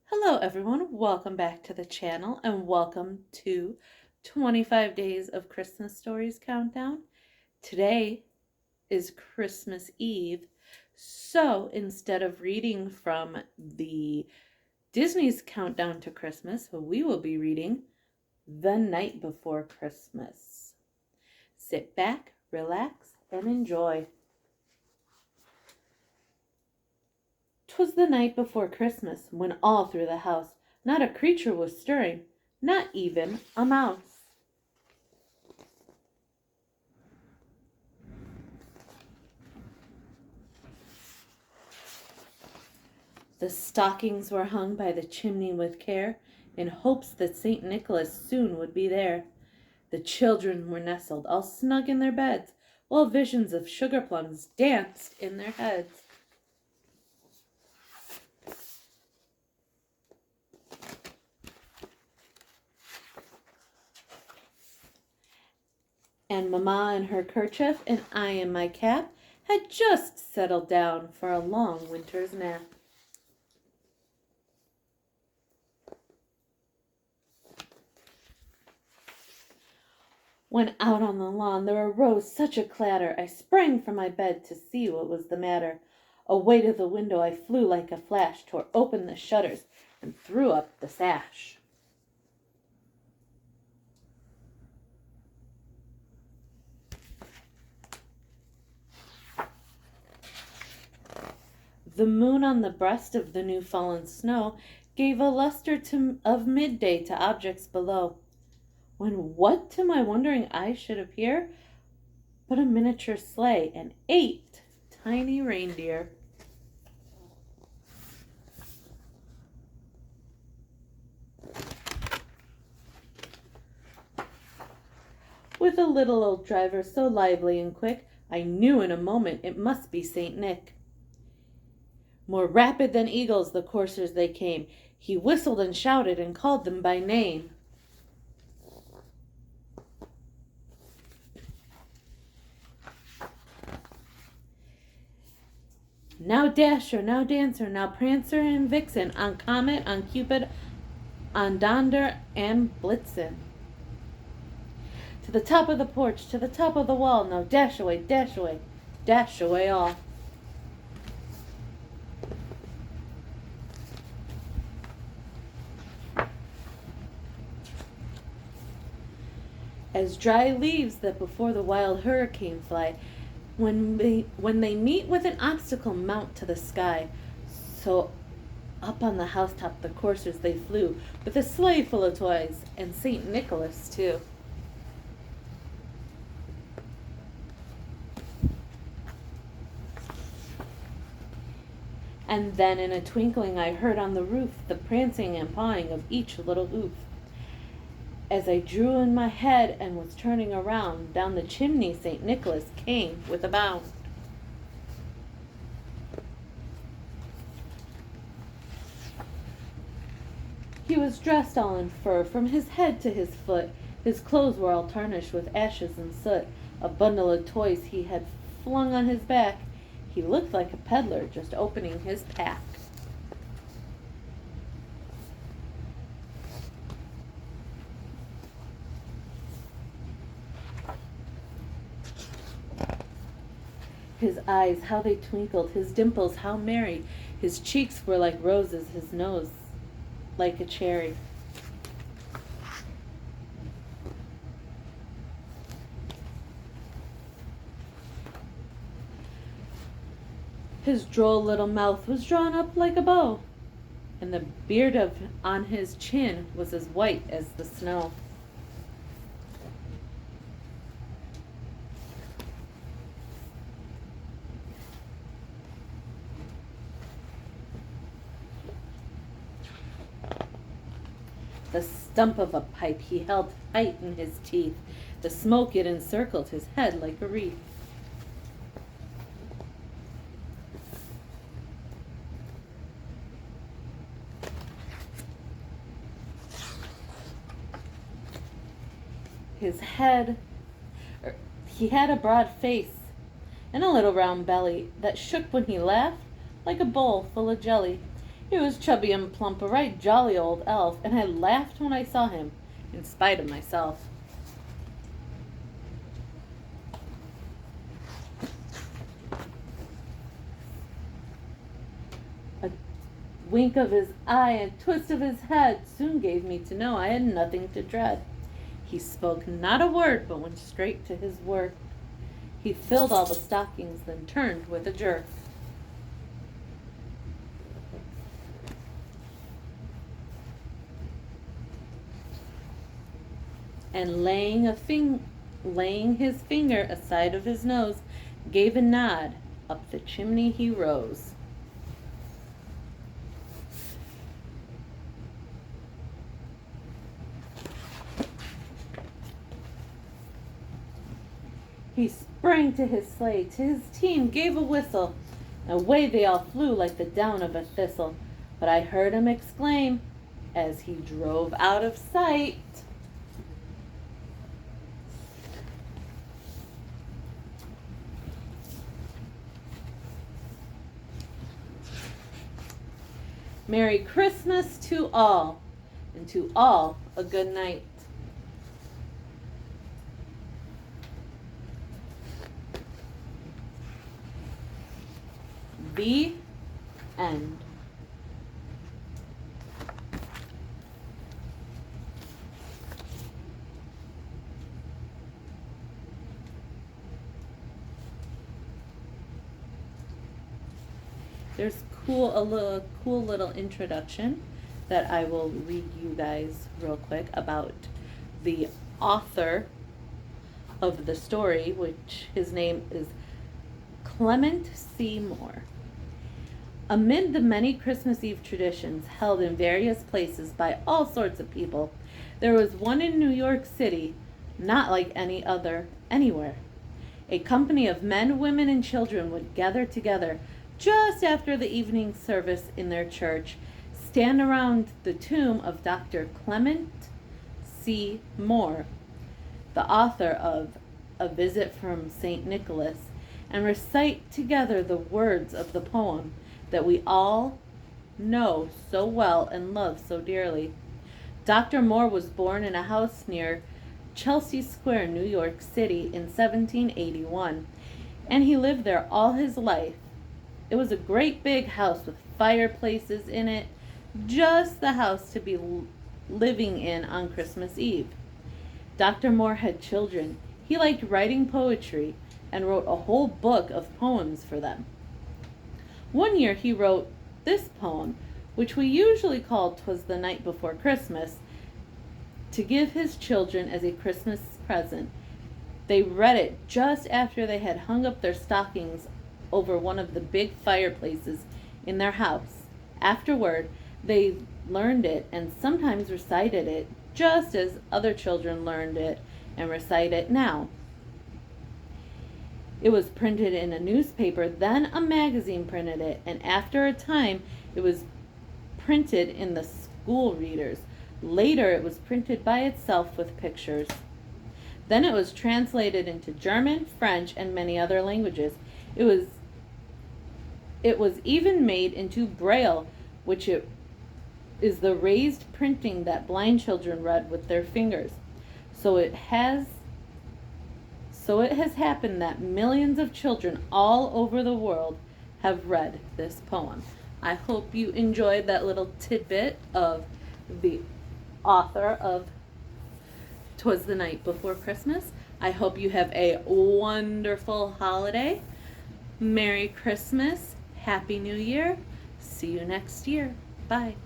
Hello everyone, welcome back to the channel and welcome to 25 Days of Christmas Stories Countdown. Today is Christmas Eve, so instead of reading from the Disney's Countdown to Christmas, we will be reading The Night Before Christmas. Sit back, relax, and enjoy. 'Twas the night before Christmas, when all through the house not a creature was stirring, not even a mouse. The stockings were hung by the chimney with care, in hopes that St. Nicholas soon would be there. The children were nestled all snug in their beds, while visions of sugar plums danced in their heads. And Mamma in her kerchief and I in my cap had just settled down for a long winter's nap. When out on the lawn there arose such a clatter, I sprang from my bed to see what was the matter. Away to the window I flew like a flash, tore open the shutters, and threw up the sash. The moon on the breast of the new fallen snow gave a luster of midday to objects below, when what to my wondering eyes should appear but a miniature sleigh and 8 tiny reindeer. With a little old driver so lively and quick, I knew in a moment it must be Saint Nick. More rapid than eagles the coursers they came. He whistled and shouted and called them by name. Now Dasher, now Dancer, now Prancer and Vixen, on Comet, on Cupid, on Donder and Blitzen. To the top of the porch, to the top of the wall, now dash away, dash away, dash away all. As dry leaves that before the wild hurricane fly, when they meet with an obstacle mount to the sky, so up on the housetop the coursers they flew, with a sleigh full of toys, and St. Nicholas too. And then in a twinkling I heard on the roof the prancing and pawing of each little hoof. As I drew in my head and was turning around, down the chimney St. Nicholas came with a bound. He was dressed all in fur, from his head to his foot. His clothes were all tarnished with ashes and soot. A bundle of toys he had flung on his back. He looked like a peddler just opening his pack. His eyes, how they twinkled, his dimples, how merry. His cheeks were like roses, his nose like a cherry. His droll little mouth was drawn up like a bow, and the beard on his chin was as white as the snow. The stump of a pipe he held tight in his teeth. The smoke it encircled his head like a wreath. He had a broad face and a little round belly that shook when he laughed like a bowl full of jelly. He was chubby and plump, a right jolly old elf, and I laughed when I saw him, in spite of myself. A wink of his eye and twist of his head soon gave me to know I had nothing to dread. He spoke not a word, but went straight to his work. He filled all the stockings, then turned with a jerk. And laying his finger aside of his nose, gave a nod. Up the chimney he rose. He sprang to his sleigh, to his team gave a whistle. Away they all flew like the down of a thistle. But I heard him exclaim, as he drove out of sight, "Merry Christmas to all, and to all a good night." The end. There's a cool little introduction that I will read you guys real quick about the author of the story, which his name is Clement C. Moore. Amid the many Christmas Eve traditions held in various places by all sorts of people, there was one in New York City, not like any other anywhere. A company of men, women, and children would gather together just after the evening service in their church, stand around the tomb of Dr. Clement C. Moore, the author of A Visit from St. Nicholas, and recite together the words of the poem that we all know so well and love so dearly. Dr. Moore was born in a house near Chelsea Square, New York City in 1781, and he lived there all his life. It was a great big house with fireplaces in it, just the house to be living in on Christmas Eve. Dr. Moore had children. He liked writing poetry and wrote a whole book of poems for them. One year he wrote this poem, which we usually call "'Twas the Night Before Christmas," to give his children as a Christmas present. They read it just after they had hung up their stockings over one of the big fireplaces in their house. Afterward, they learned it and sometimes recited it, just as other children learned it and recite it now. It was printed in a newspaper, then a magazine printed it, and after a time it was printed in the school readers. Later it was printed by itself with pictures. Then it was translated into German, French, and many other languages. It was even made into Braille, which is the raised printing that blind children read with their fingers. So it has happened that millions of children all over the world have read this poem. I hope you enjoyed that little tidbit of the author of "'Twas the Night Before Christmas." I hope you have a wonderful holiday. Merry Christmas. Happy New Year. See you next year. Bye.